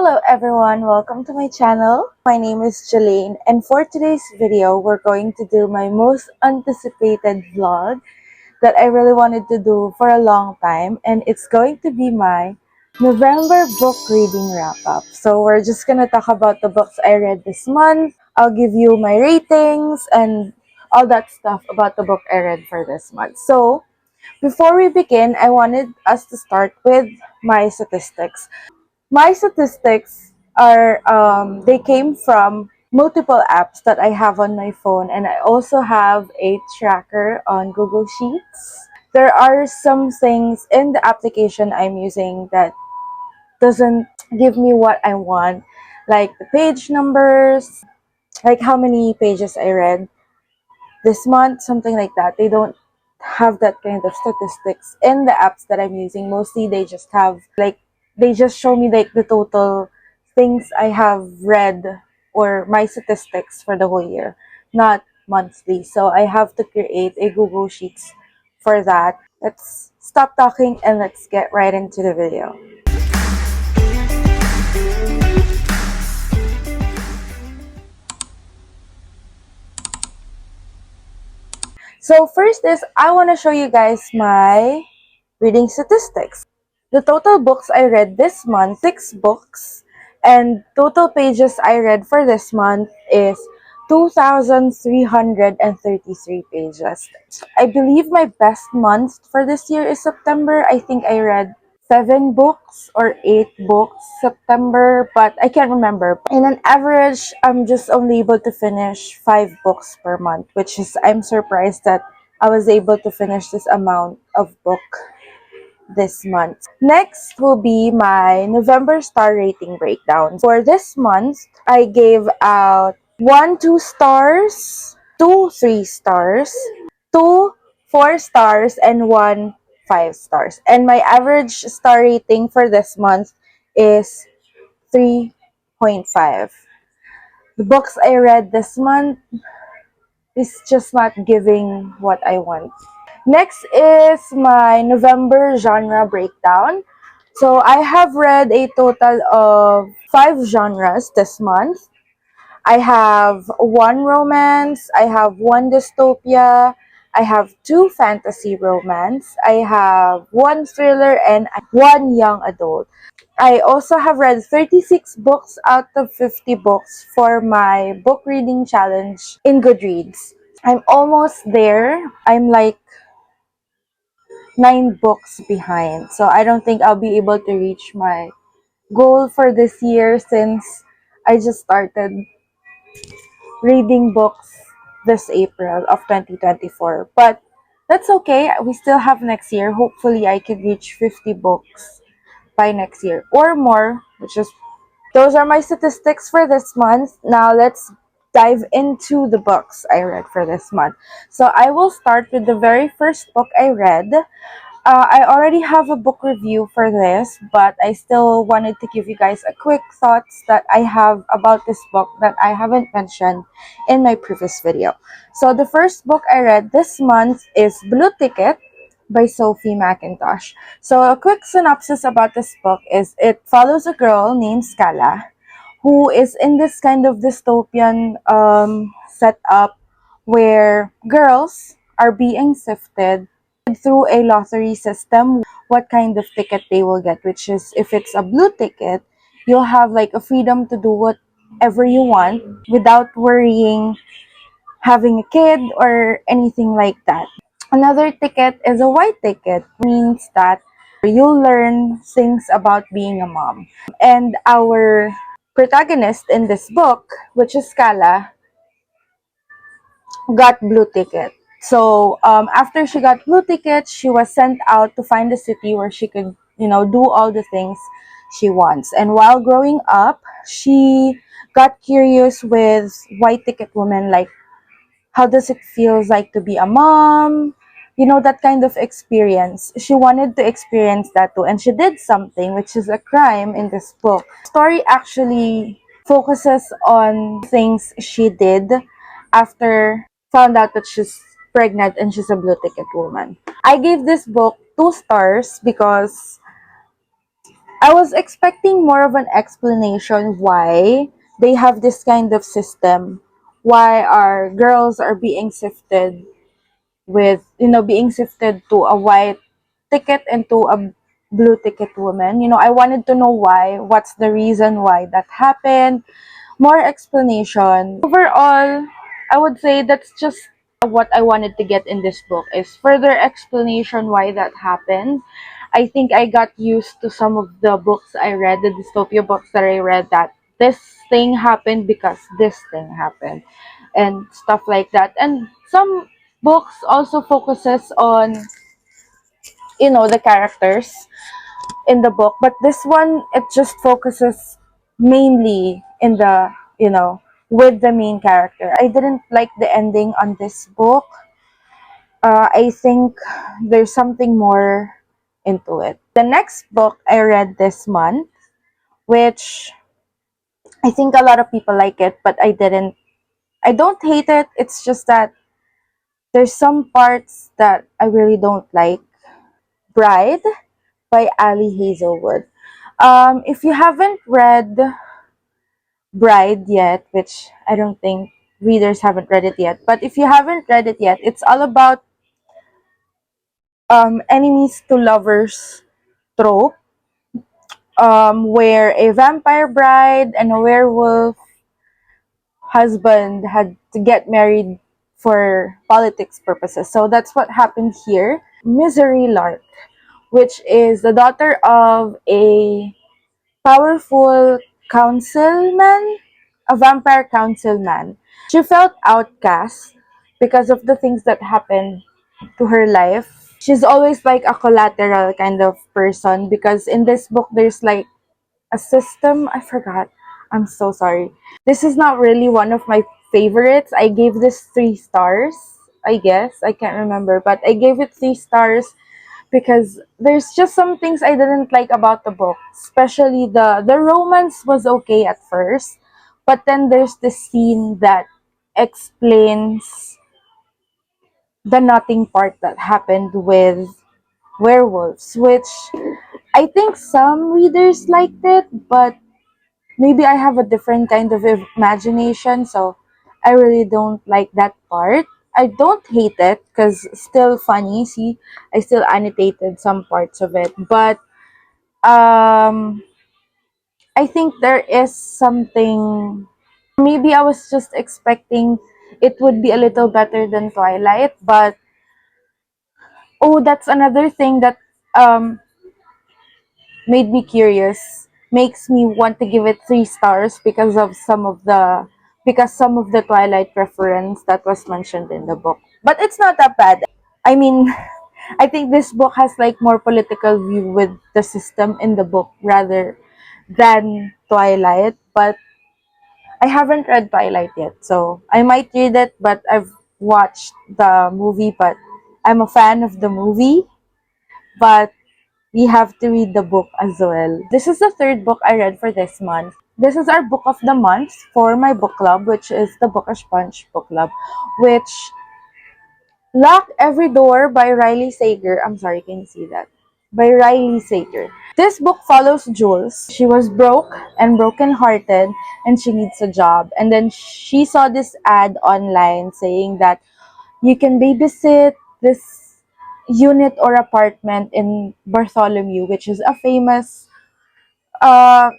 Hello everyone, welcome to my channel. My name is Jolaine, and for today's video, we're going to do my most anticipated vlog that I really wanted to do for a long time, and it's going to be my November book reading wrap-up. So we're just gonna talk about the books I read this month. I'll give you my ratings and all that stuff about the book I read for this month. So before we begin, I wanted us to start with my statistics. My statistics are, they came from multiple apps that I have on my phone, and I also have a tracker on Google Sheets. There are some things in the application I'm using that doesn't give me what I want, like the page numbers, like how many pages I read this month, something like that. They don't have that kind of statistics in the apps that I'm using. Mostly they just have they just show me like the total things I have read or my statistics for the whole year, not monthly. So I have to create a Google Sheets for that. Let's stop talking and let's get right into the video. So first is I want to show you guys my reading statistics. The total books I read this month, 6 books, and total pages I read for this month is 2,333 pages. I believe my best month for this year is September. I think I read 7 books or 8 books September, but I can't remember. In an average, I'm just only able to finish 5 books per month, which is, I'm surprised that I was able to finish this amount of book this month. Next will be my November star rating breakdown. For this month, I gave out 1 2 stars, 2 3 stars, 2 4 stars, and 1 5 stars. And my average star rating for this month is 3.5. The books I read this month is just not giving what I want. Next is my November genre breakdown. So I have read a total of 5 genres this month. I have 1 romance, I have 1 dystopia, I have 2 fantasy romance, I have 1 thriller, and 1 young adult. I also have read 36 books out of 50 books for my book reading challenge in Goodreads. I'm almost there. I'm like 9 books behind. So I don't think I'll be able to reach my goal for this year since I just started reading books this April of 2024. But that's okay. We still have next year. Hopefully I can reach 50 books by next year or more, which is those are my statistics for this month. Now let's dive into the books I read for this month. So I will start with the very first book I read. I already have a book review for this, but I still wanted to give you guys a quick thoughts that I have about this book that I haven't mentioned in my previous video. So the first book I read this month is Blue Ticket by Sophie McIntosh. So a quick synopsis about this book is it follows a girl named Scala who is in this kind of dystopian setup where girls are being sifted through a lottery system what kind of ticket they will get, which is if it's a blue ticket, you'll have like a freedom to do whatever you want without worrying having a kid or anything like that. Another ticket is a white ticket, means that you'll learn things about being a mom. And our protagonist in this book, which is Scala, got blue ticket. So after she got blue ticket, she was sent out to find a city where she could, do all the things she wants. And while growing up, she got curious with white ticket women, like how does it feel like to be a mom, that kind of experience. She wanted to experience that too, and she did something which is a crime in this book. The story actually focuses on things she did after found out that she's pregnant and she's a blue ticket woman. I gave this book 2 stars because I was expecting more of an explanation why they have this kind of system, why our girls are being sifted with, being sifted to a white ticket and to a blue ticket woman. I wanted to know why, what's the reason why that happened, more explanation. Overall, I would say that's just what I wanted to get in this book is further explanation why that happened. I think I got used to some of the books I read, the dystopia books that I read, that this thing happened because this thing happened and stuff like that. And some books also focuses on, the characters in the book, but this one, it just focuses mainly in the, with the main character. I didn't like the ending on this book. I think there's something more into it. The next book I read this month, which I think a lot of people like it, but I don't hate it. It's just that there's some parts that I really don't like. Bride by Ali Hazelwood. If you haven't read Bride yet, which I don't think readers haven't read it yet, but if you haven't read it yet, it's all about enemies to lovers trope, where a vampire bride and a werewolf husband had to get married for politics purposes. So that's what happened here. Misery Lark, which is the daughter of a powerful councilman, a vampire councilman. She felt outcast because of the things that happened to her life. She's always like a collateral kind of person because in this book there's like a system. I forgot. I'm so sorry. This is not really one of my favorites. I gave this 3 stars, I guess. I can't remember, but I gave it 3 stars because there's just some things I didn't like about the book. Especially the romance was okay at first, but then there's this scene that explains the nothing part that happened with werewolves, which I think some readers liked it, but maybe I have a different kind of imagination, so I really don't like that part. I don't hate it because still funny. See, I still annotated some parts of it, but um, I think there is something. Maybe I was just expecting it would be a little better than Twilight, but oh, that's another thing that um made me curious, makes me want to give it 3 stars because some of the Twilight reference that was mentioned in the book. But it's not that bad. I mean, I think this book has like more political view with the system in the book rather than Twilight. But I haven't read Twilight yet, so I might read it. But I've watched the movie, but I'm a fan of the movie. But we have to read the book as well. This is the third book I read for this month. This is our book of the month for my book club, which is the Bookish Punch book club, which Lock Every Door by Riley Sager. I'm sorry, can you see that? By Riley Sager. This book follows Jules. She was broke and broken-hearted and she needs a job. And then she saw this ad online saying that you can babysit this unit or apartment in Bartholomew, which is a famous, uh,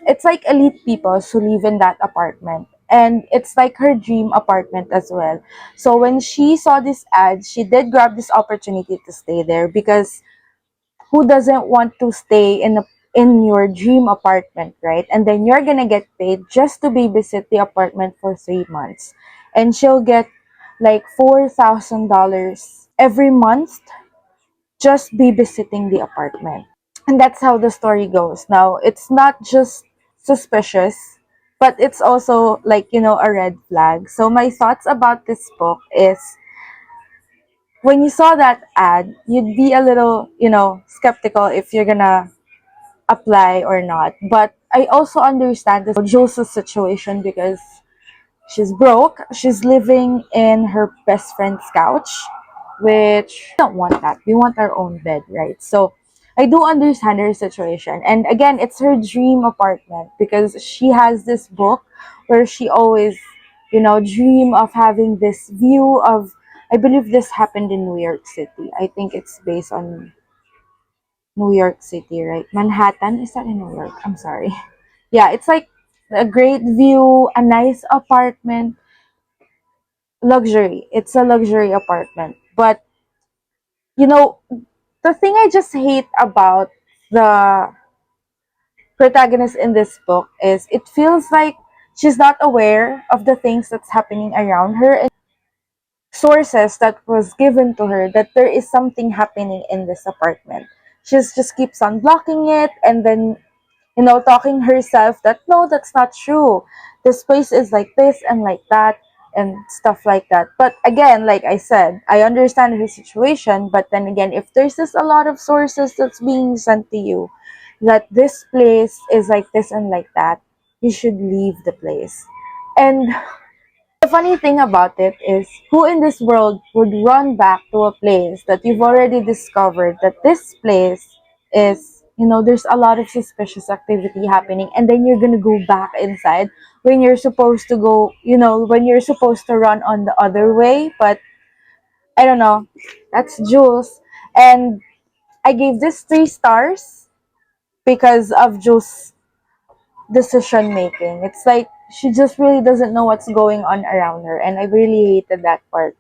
it's like elite people who live in that apartment. And it's like her dream apartment as well. So when she saw this ad, she did grab this opportunity to stay there because who doesn't want to stay in your dream apartment, right? And then you're gonna get paid just to babysit the apartment for 3 months. And she'll get like $4,000 every month just babysitting the apartment. And that's how the story goes. Now, it's not just suspicious, but it's also like, a red flag. So my thoughts about this book is when you saw that ad, you'd be a little, skeptical if you're gonna apply or not. But I also understand this Jules' situation because she's broke. She's living in her best friend's couch, which we don't want that. We want our own bed, right? So I do understand her situation. And again, it's her dream apartment because she has this book where she always, dream of having this view of, I believe this happened in New York City. I think it's based on New York City, right? Manhattan, is that in New York? I'm sorry. Yeah, it's like a great view, a nice apartment, luxury. It's a luxury apartment. But, you know, the thing I just hate about the protagonist in this book is it feels like she's not aware of the things that's happening around her and sources that was given to her that there is something happening in this apartment. She just keeps on blocking it and then talking herself that no, that's not true. This place is like this and like that and stuff like that. But again, like I said, I understand her situation. But then again, if there's just a lot of sources that's being sent to you that this place is like this and like that, you should leave the place. And the funny thing about it is, who in this world would run back to a place that you've already discovered that this place is, there's a lot of suspicious activity happening, and then you're gonna go back inside when you're supposed to go, when you're supposed to run on the other way. But I don't know, that's Jules. And I gave this 3 stars because of Jules' decision making. It's like she just really doesn't know what's going on around her, and I really hated that part.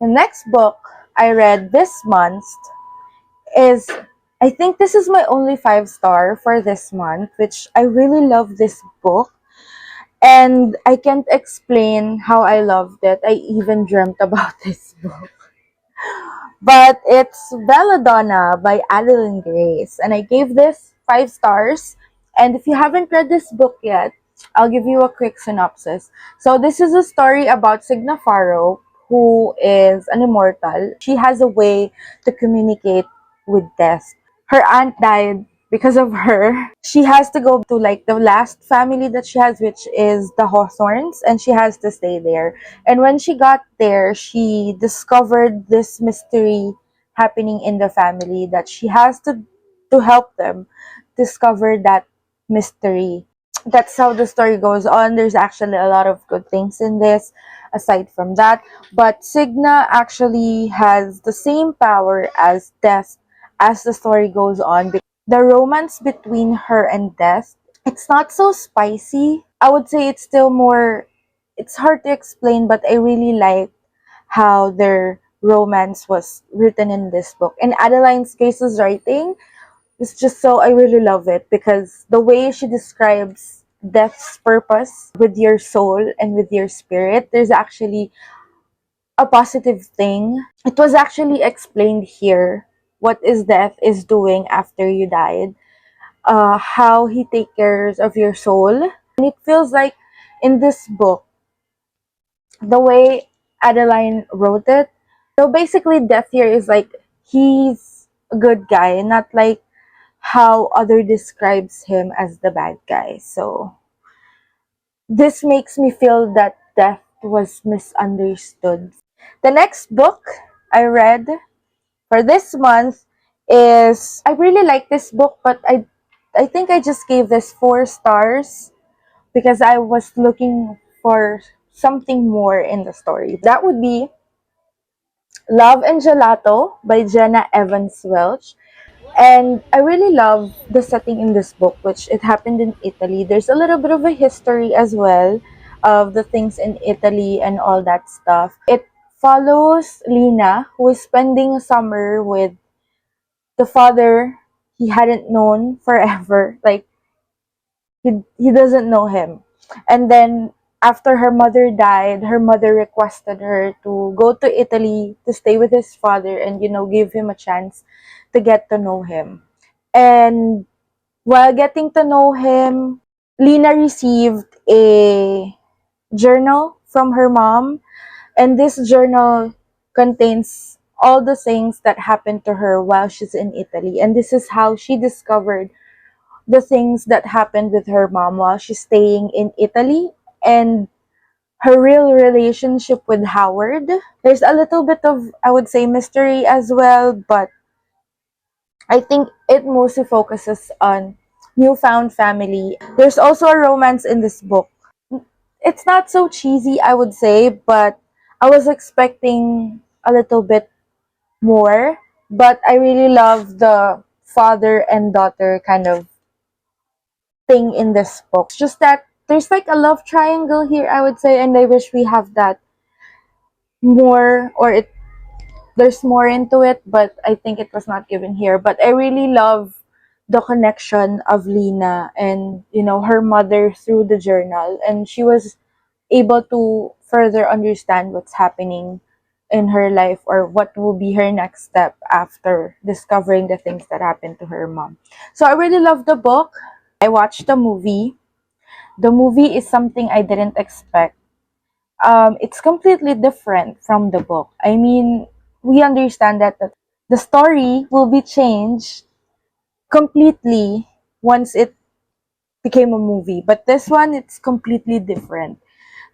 The next book I read this month is, I think this is my only 5 star for this month, which I really love this book. And I can't explain how I loved it. I even dreamt about this book. But it's Belladonna by ADALYN Grace. And I gave this 5 stars. And if you haven't read this book yet, I'll give you a quick synopsis. So this is a story about Signa Farrow, who is an immortal. She has a way to communicate with death. Her aunt died because of her. She has to go to like the last family that she has, which is the Hawthorns, and she has to stay there. And when she got there, she discovered this mystery happening in the family that she has to help them discover that mystery. That's how the story goes on. There's actually a lot of good things in this aside from that. But Signa actually has the same power as Death as the story goes on. The romance between her and Death, it's not so spicy. I would say it's still more, it's hard to explain, but I really like how their romance was written in this book. And Adalyn's Grace's writing, it's just so, I really love it because the way she describes death's purpose with your soul and with your spirit, there's actually a positive thing. It was actually explained here what is death is doing after you died, how he takes care of your soul. And it feels like in this book, the way Adeline wrote it, so basically death here is like he's a good guy, not like how other describes him as the bad guy. So this makes me feel that death was misunderstood. The next book I read for this month is, I really like this book, but I think I just gave this 4 stars because I was looking for something more in the story. That would be Love and Gelato by Jenna Evans Welch. And I really love the setting in this book, which it happened in Italy. There's a little bit of a history as well of the things in Italy and all that stuff. It follows Lina, who is spending a summer with the father he hadn't known forever. Like, he doesn't know him. And then after her mother died, her mother requested her to go to Italy to stay with his father and give him a chance to get to know him. And while getting to know him, Lina received a journal from her mom, and this journal contains all the things that happened to her while she's in Italy. And this is how she discovered the things that happened with her mom while she's staying in Italy and her real relationship with Howard. There's a little bit of, I would say, mystery as well, but I think it mostly focuses on newfound family. There's also a romance in this book. It's not so cheesy, I would say, but I was expecting a little bit more. But I really love the father and daughter kind of thing in this book. It's just that there's like a love triangle here, I would say, and I wish we have that more, or it there's more into it, but I think it was not given here. But I really love the connection of Lena and, you know, her mother through the journal, and she was able to further understand what's happening in her life, or what will be her next step after discovering the things that happened to her mom. So I really love the book. I watched the movie. The movie is something I didn't expect. It's completely different from the book. I mean, we understand that the story will be changed completely once it became a movie, but this one, it's completely different.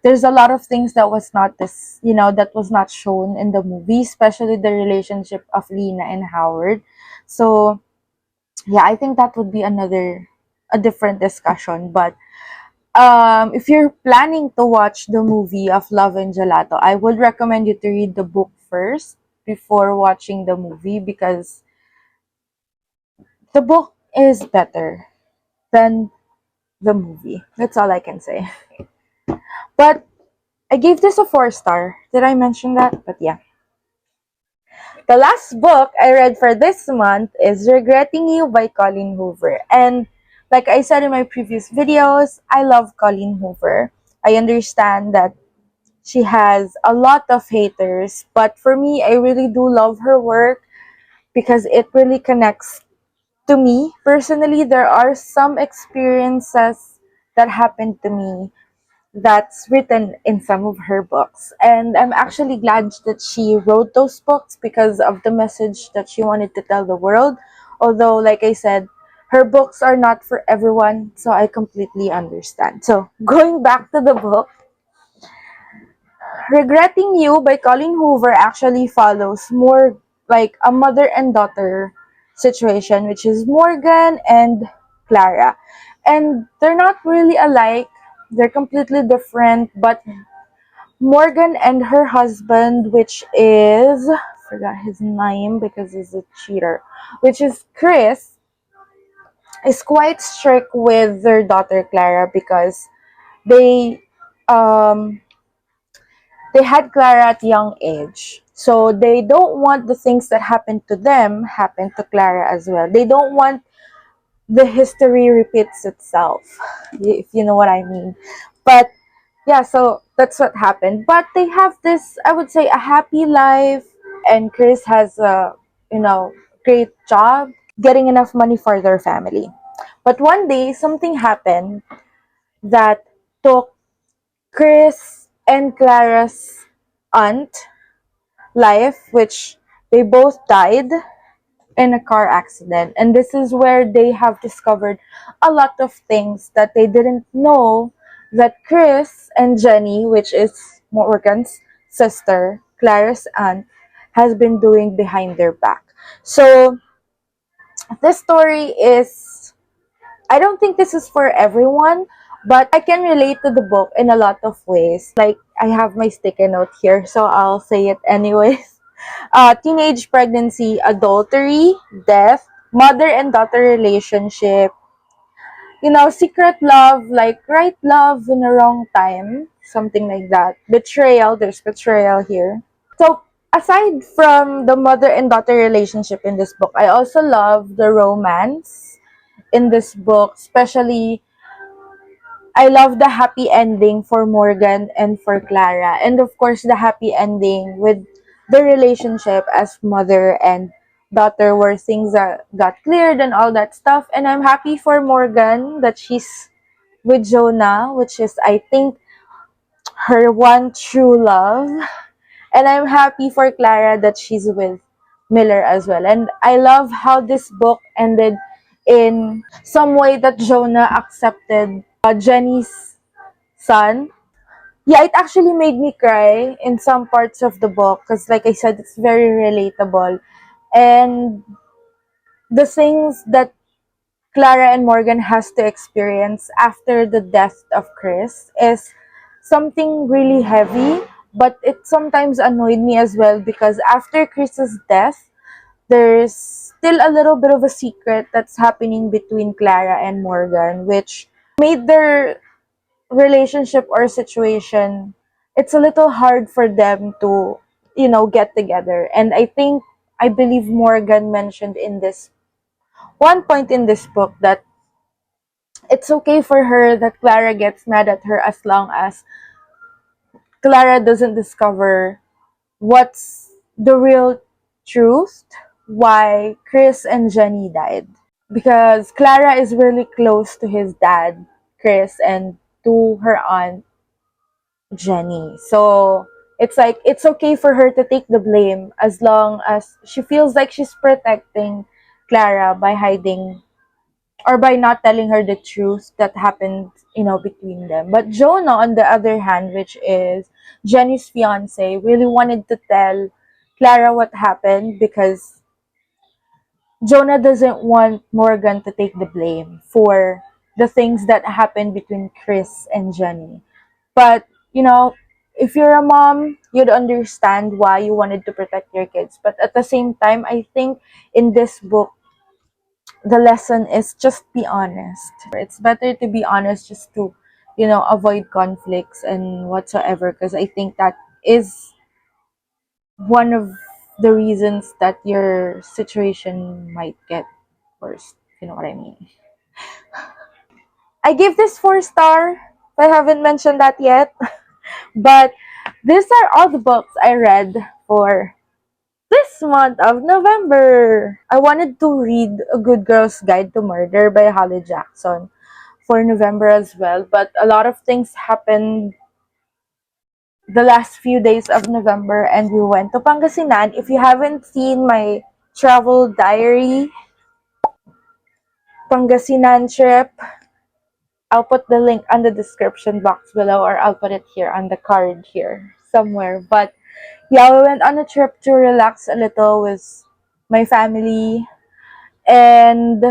There's a lot of things that was not this, you know, that was not shown in the movie, especially the relationship of Lena and Howard. So yeah, I think that would be a different discussion. But if you're planning to watch the movie of Love and Gelato, I would recommend you to read the book first before watching the movie, because the book is better than the movie. That's all I can say. But I gave this a 4 star. Did I mention that? But yeah. The last book I read for this month is Regretting You by Colleen Hoover. And like I said in my previous videos, I love Colleen Hoover. I understand that she has a lot of haters, but for me, I really do love her work because it really connects to me. Personally, there are some experiences that happened to me that's written in some of her books. And I'm actually glad that she wrote those books because of the message that she wanted to tell the world. Although, like I said, her books are not for everyone, so I completely understand. So, going back to the book, Regretting You by Colleen Hoover actually follows more like a mother and daughter situation, which is Morgan and Clara. And they're not really alike, they're completely different, but Morgan and her husband, which is, I forgot his name because he's a cheater, which is Chris, is quite strict with their daughter Clara because they um they had Clara at young age. So they don't want the things that happened to them happen to Clara as well. They don't want the history repeats itself, if you know what I mean. But yeah, so that's what happened. But they have this, I would say, a happy life, and Chris has a, you know, great job, getting enough money for their family. But one day, something happened that took Chris and Clara's aunt life, which they both died in a car accident. And this is where they have discovered a lot of things that they didn't know that Chris and Jenny, which is Morgan's sister, Clara's aunt, has been doing behind their back. So this story is, I don't think this is for everyone, but I can relate to the book in a lot of ways. Like, I have my sticky note here, so I'll say it anyways. Teenage pregnancy, adultery, death, mother and daughter relationship, you know, secret love, like right love in the wrong time, something like that. Betrayal, there's betrayal here. So, aside from the mother and daughter relationship in this book, I also love the romance in this book, especially I love the happy ending for Morgan and for Clara. And of course, the happy ending with the relationship as mother and daughter, where things got cleared and all that stuff. And I'm happy for Morgan that she's with Jonah, which is, I think, her one true love. And I'm happy for Clara that she's with Miller as well. And I love how this book ended in some way that Jonah accepted Jenny's son. Yeah, it actually made me cry in some parts of the book because, like I said, it's very relatable. And the things that Clara and Morgan has to experience after the death of Chris is something really heavy, but it sometimes annoyed me as well because after Chris's death, there's still a little bit of a secret that's happening between Clara and Morgan, which made their relationship or situation, it's a little hard for them to, get together. And I believe Morgan mentioned in this one point in this book that it's okay for her that Clara gets mad at her as long as Clara doesn't discover what's the real truth why Chris and Jenny died. Because Clara is really close to his dad, Chris, and to her aunt, Jenny. So it's like it's okay for her to take the blame as long as she feels like she's protecting Clara by hiding or by not telling her the truth that happened, between them. But Jonah, on the other hand, which is Jenny's fiance, really wanted to tell Clara what happened because Jonah doesn't want Morgan to take the blame for the things that happened between Chris and Jenny. But, if you're a mom, you'd understand why you wanted to protect your kids. But at the same time, I think in this book, the lesson is just be honest. It's better to be honest just to, avoid conflicts and whatsoever. Because I think that is one of the reasons that your situation might get worse. You know what I mean? I give this 4 star. If I haven't mentioned that yet. But these are all the books I read for this month of November. I wanted to read A Good Girl's Guide to Murder by Holly Jackson for November as well. But a lot of things happened the last few days of November and we went to Pangasinan. If you haven't seen my travel diary, Pangasinan trip, I'll put the link on the description box below or I'll put it here on the card here somewhere. But yeah, we went on a trip to relax a little with my family. And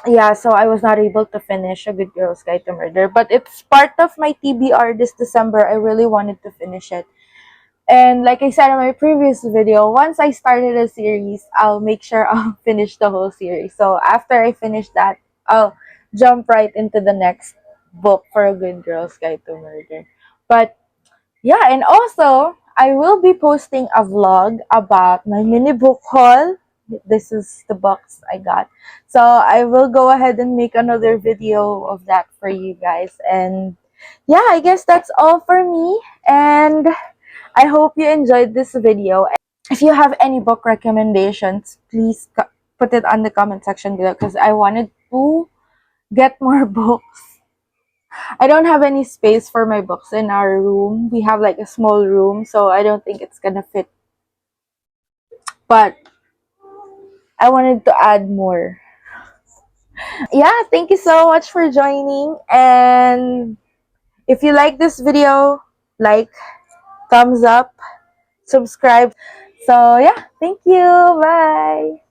yeah, so I was not able to finish A Good Girl's Guide to Murder. But it's part of my TBR this December. I really wanted to finish it. And like I said in my previous video, once I started a series, I'll make sure I'll finish the whole series. So after I finish that, I'll jump right into the next book for A Good Girl's Guide to Murder. But yeah, and also, I will be posting a vlog about my mini book haul. This is the box I got. So I will go ahead and make another video of that for you guys. And yeah, I guess that's all for me. And I hope you enjoyed this video. If you have any book recommendations, please put it on the comment section below because I wanted to get more books. I don't have any space for my books in our room. We have like a small room, so I don't think it's gonna fit. But I wanted to add more. Yeah, thank you so much for joining. And if you like this video, like, thumbs up, subscribe. So yeah, thank you. Bye.